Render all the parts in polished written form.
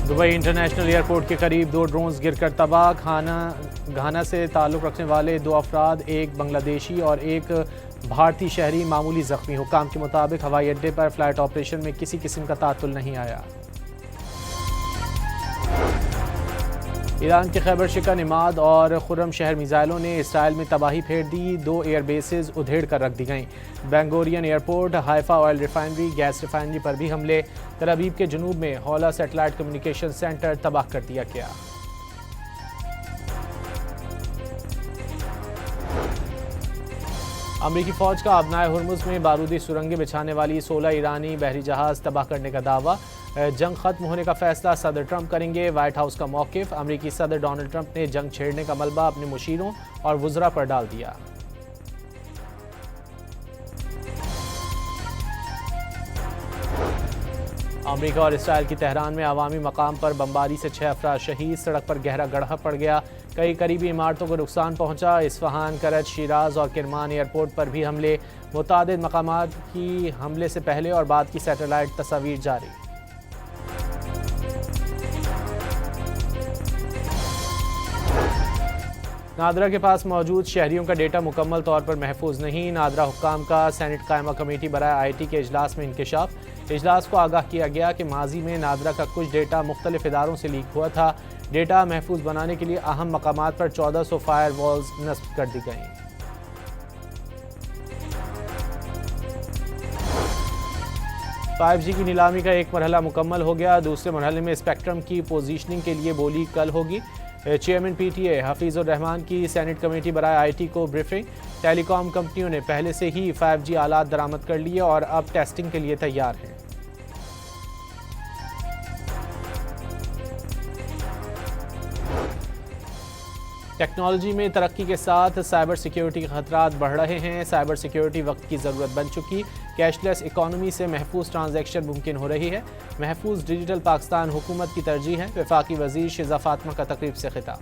Dubai international airport के करीब 2 drones गिरकर तबाह। घाना से ताल्लुक़ रखने वाले 2 अफराद, एक बांग्लादेशी और एक भारतीय शहरी मामूली जख्मी। हुक्काम के मुताबिक हवाई अड्डे पर फ्लाइट ऑपरेशन में किसी किस्म का तातुल नहीं आया। ईरान के खैबर शिका, निमाद और खुर्रम शहर मिसाइलों ने इसराइल में तबाही फेर दी। 2 एयर बेसेस उधेड़ कर रख दी गईं। Ben Gurion airport, Haifa oil refinery, gas refinery पर भी हमले। तल अवीव के जुनूब में हौला सैटेलाइट कम्युनिकेशन सेंटर तबाह कर दिया गया। अमरीकी फौज का अबनाए हुर्मुज़ में बारूदी सुरंगें बिछाने वाली 16 ईरानी बहरी जहाज तबाह करने का दावा। जंग खत्म होने का फैसला सदर ट्रंप करेंगे, व्हाइट हाउस का मौक़िफ़। अमरीकी सदर डोनाल्ड ट्रंप ने जंग छेड़ने का मलबा अपने मुशीरों और वुज़रा पर डाल दिया। अमरीका और इसराइल की तेहरान में अवामी मकाम पर बमबारी से 6 अफराद शहीद। सड़क पर गहरा गड्ढा पड़ गया, कई करीबी इमारतों को नुकसान पहुंचा। इस्फहान, करच, शिराज और किरमान एयरपोर्ट पर भी हमले। मुतादिद मकामात की हमले से पहले और बाद की सैटेलाइट तस्वीर जारी। नादरा के पास मौजूद शहरियों का डेटा मुकम्मल तौर पर महफूज नहीं। नादरा हुक्काम का सेनेट कायमा कमेटी बराए IT के इजलास में इंकशाफ। इजलास को आगाह किया गया कि माजी में नादरा का कुछ डेटा मुख्तलिफ इदारों से लीक हुआ था। डेटा महफूज बनाने के लिए अहम मकामात पर 1400 फायर वॉल्स नस्ब कर दी गईं। $5G की नीलामी का एक मरहला मुकम्मल हो गया। दूसरे मरहले में स्पेक्ट्रम की पोजीशनिंग के लिए बोली कल होगी। चेयरमैन PTA हफीजुर रहमान की सेनेट कमेटी बराए IT को ब्रीफिंग। टेलीकॉम कंपनियों ने पहले से ही 5G आलात दरामद कर लिए और अब टेस्टिंग के लिए तैयार हैं। टेक्नोलॉजी में तरक्की के साथ साइबर सिक्योरिटी के खतरात बढ़ रहे हैं। साइबर सिक्योरिटी वक्त की ज़रूरत बन चुकी। कैशलेस इकॉनमी से महफूज ट्रांजैक्शन मुमकिन हो रही है। महफूज डिजिटल पाकिस्तान हुकूमत की तरजीह है। वफाकी वज़ीर शिज़ा फातिमा का तकरीब से खिताब।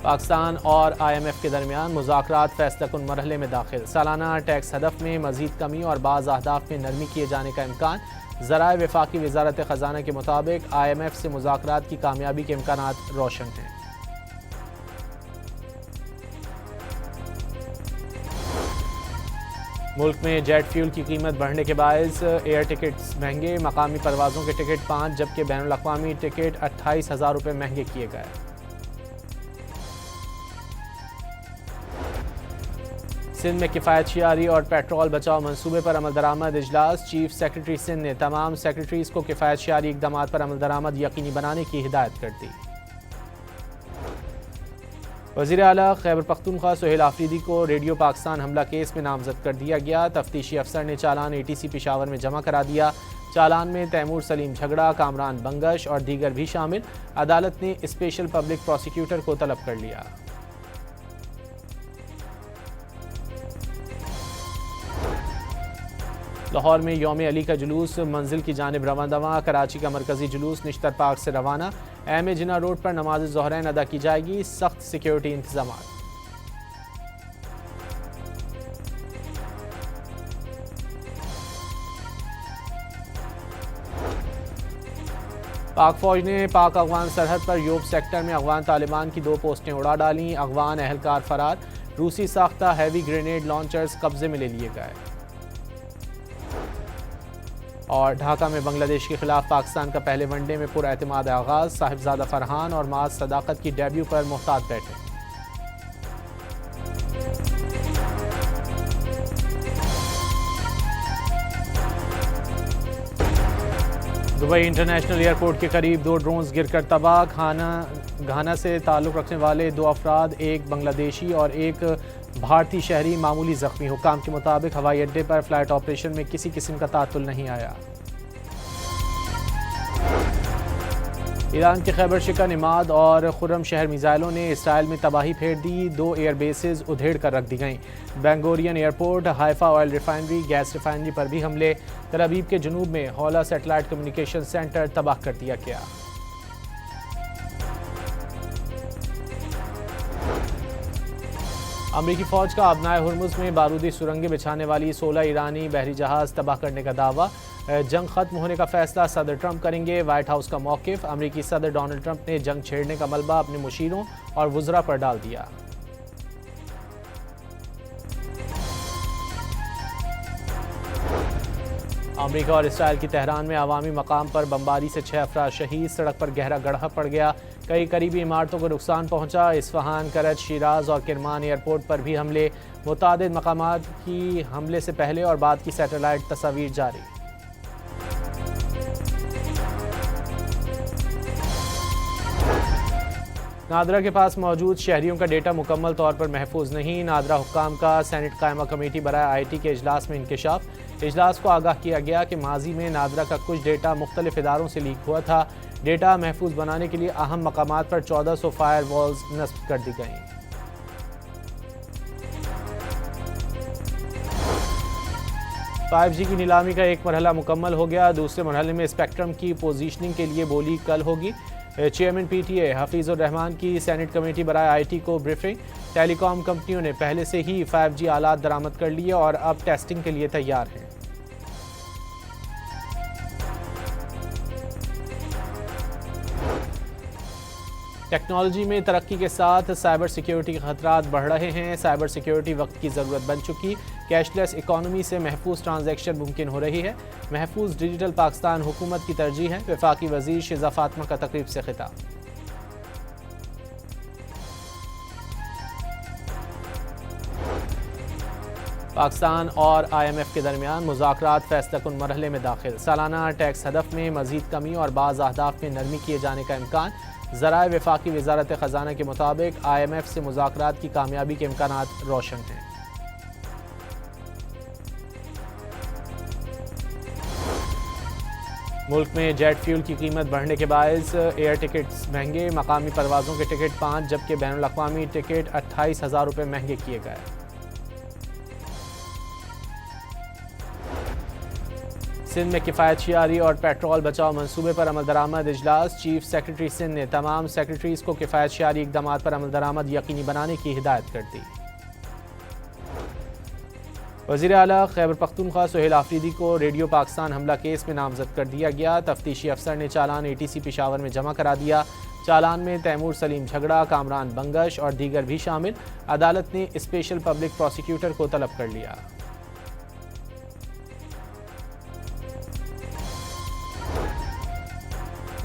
पाकिस्तान और IMF के दरमियान मुज़ाकरात फैसलाकुन मरहले में दाखिल। सालाना टैक्स हदफ में मज़ीद कमी और बाज़ अहदाफ में नरमी किए जाने का इम्कान। ज़राए वफाकी वज़ारत ख़ज़ाना के मुताबिक IMF से मुज़ाकरात की कामयाबी के इम्कानात रोशन हैं। मुल्क में जेट फ्यूल की कीमत बढ़ने के बायस एयर टिकट्स महंगे। मकामी परवाज़ों के टिकट 5 जबकि बैनुल अक़वामी टिकट 28,000 रुपये महंगे किए गए। सिंध में किफ़ायतशियारी और पेट्रोल बचाओ मंसूबे पर अमल दरामद इजलास। चीफ सेक्रेटरी सिंध ने तमाम सेक्रेटरीज को किफ़ायतशियारी इक़दामात पर अमल दरामद यकीनी बनाने की हिदायत कर दी। वज़ीर आला खैबर पख्तूनख्वा सुहेल आफरीदी को रेडियो पाकिस्तान हमला केस में नामजद कर दिया गया। तफ्तीशी अफसर ने चालान ATC पेशावर में जमा करा दिया। चालान में तैमूर सलीम झगड़ा, कामरान बंगश और दीगर भी शामिल। अदालत ने स्पेशल पब्लिक प्रोसिक्यूटर को तलब कर लिया। लाहौर में यौम अली का जुलूस मंजिल की जानिब रवां दवा। कराची का मरकजी जुलूस निश्तर पार्क से रवाना। AM जिन्ना रोड पर नमाज ज़ोहरैन अदा की जाएगी। सख्त सिक्योरिटी इंतजाम। पाक फौज ने पाक अफगान सरहद पर योब सेक्टर में अफगान तालिबान की 2 पोस्टें उड़ा डालीं। अफगान एहलकार फरार। रूसी साख्ता हैवी ग्रेनेड लॉन्चर्स कब्जे में ले लिए गए। और ढाका में बांग्लादेश के खिलाफ पाकिस्तान का पहले वनडे में पुरएतमाद आगाज। साहिबजादा फरहान और माज सदाकत की डेब्यू पर मोहतात बैठे। दुबई इंटरनेशनल एयरपोर्ट के करीब 2 ड्रोन्स गिरकर तबाह। घाना से ताल्लुक़ रखने वाले 2 अफराद, एक बांग्लादेशी और एक भारतीय शहरी मामूली जख्मी। हुक्काम के मुताबिक हवाई अड्डे पर फ्लाइट ऑपरेशन में किसी किस्म का तातुल नहीं आया। ईरान के खैबर शिका, निमाद और खुर्रम शहर मिसाइलों ने इसराइल में तबाही फेर दी। 2 एयर बेसेस उधेड़ कर रख दी गईं। Ben Gurion airport, Haifa oil refinery, gas refinery पर भी हमले। तल अवीव के जुनूब में हौला सैटेलाइट कम्युनिकेशन सेंटर तबाह कर दिया गया। अमरीकी फौज का आबनाए हुर्मुज़ में बारूदी सुरंगें बिछाने वाली 16 ईरानी बहरी जहाज़ तबाह करने का दावा। जंग खत्म होने का फैसला सदर ट्रंप करेंगे। व्हाइट हाउस का मौक़िफ़। अमरीकी सदर डोनाल्ड ट्रंप ने जंग छेड़ने का मलबा अपने मुशीरों और वुज़रा पर डाल दिया। अमरीका और इसराइल की तेहरान में अवामी मकाम पर बमबारी से 6 अफराद शहीद। सड़क पर गहरा गड्ढा पड़ गया। कई करीबी इमारतों को नुकसान पहुंचा। इस्फहान, करच, शिराज और किरमान एयरपोर्ट पर भी हमले। मुतादिद मकामात की हमले से पहले और बाद की सैटेलाइट तस्वीर जारी। नादरा के पास मौजूद शहरियों का डेटा मुकम्मल तौर पर महफूज नहीं। नादरा हुक्काम का सेनेट कायमा कमेटी बराए IT के इजलास में इंकशाफ। इजलास को आगाह किया गया कि माजी में नादरा का कुछ डेटा मुख्तलिफ इदारों से लीक हुआ था। डेटा महफूज बनाने के लिए अहम मकामात पर 1400 फायर वॉल्स नस्ब कर दी गईं। $5G की नीलामी का एक मरहला मुकम्मल हो गया। दूसरे मरहले में स्पेक्ट्रम की पोजीशनिंग के लिए बोली कल होगी। चेयरमैन PTA हफीजुर रहमान की सेनेट कमेटी बराए IT को ब्रीफिंग। टेलीकॉम कंपनियों ने पहले से ही 5G आलात दरामद कर लिए और अब टेस्टिंग के लिए तैयार हैं। टेक्नोलॉजी में तरक्की के साथ साइबर सिक्योरिटी के खतरात बढ़ रहे हैं। साइबर सिक्योरिटी वक्त की ज़रूरत बन चुकी। कैशलेस इकॉनमी से महफूज ट्रांजैक्शन मुमकिन हो रही है। महफूज डिजिटल पाकिस्तान हुकूमत की तरजीह है। वफाकी वज़ीर शिज़ा फातिमा का तकरीब से खिताब। पाकिस्तान और IMF के दरमियान मुज़ाकरात फैसलाकुन मरहले में दाखिल। सालाना टैक्स हदफ में मज़ीद कमी और बाज़ अहदाफ में नरमी किए जाने का इम्कान। ज़राए वफाकी वज़ारत ख़ज़ाना के मुताबिक IMF से मुज़ाकरात की कामयाबी के इम्कानात रोशन हैं। मुल्क में जेट फ्यूल की कीमत बढ़ने के बायस एयर टिकट्स महंगे। मकामी परवाज़ों के टिकट 5 जबकि बैनुल अक़वामी टिकट 28,000 रुपये महंगे किए गए। सिंध में किफ़ायतशियारी और पेट्रोल बचाओ मंसूबे पर अमल दरामद इजलास। चीफ सेक्रेटरी सिंध ने तमाम सेक्रेटरीज को किफ़ायतशियारी इक़दामात पर अमल दरामद यकीनी बनाने की हिदायत कर दी। वज़ीर आला खैबर पख्तूनख्वा सुहेल आफरीदी को रेडियो पाकिस्तान हमला केस में नामजद कर दिया गया। तफ्तीशी अफसर ने चालान ATC पेशावर में जमा करा दिया। चालान में तैमूर सलीम झगड़ा, कामरान बंगश और दीगर भी शामिल। अदालत ने स्पेशल पब्लिक प्रोसिक्यूटर को तलब कर लिया।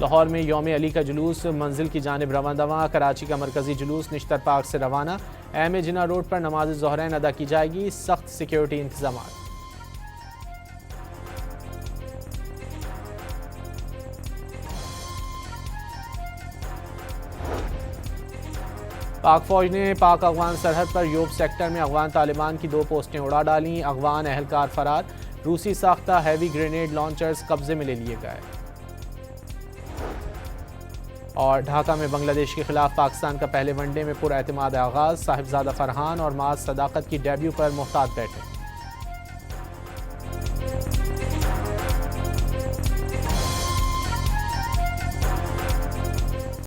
लाहौर में यौम अली का जुलूस मंजिल की जानिब रवाना। कराची का मरकजी जुलूस निश्तर पार्क से रवाना। AM जिना रोड पर नमाज ज़ोहरैन अदा की जाएगी। सख्त सिक्योरिटी इंतजाम। पाक फौज ने पाक अफगान सरहद पर योब सेक्टर में अफगान तालिबान की 2 पोस्टें उड़ा डाली। अफगान एहलकार फरार। रूसी साख्ता हैवी ग्रेनेड लॉन्चर्स कब्जे में ले लिए गए। और ढाका में बांग्लादेश के खिलाफ पाकिस्तान का पहले वनडे में पुरएतमाद आगाज। साहिबजादा फरहान और माज सदाकत की डेब्यू पर मुहतात बैठे।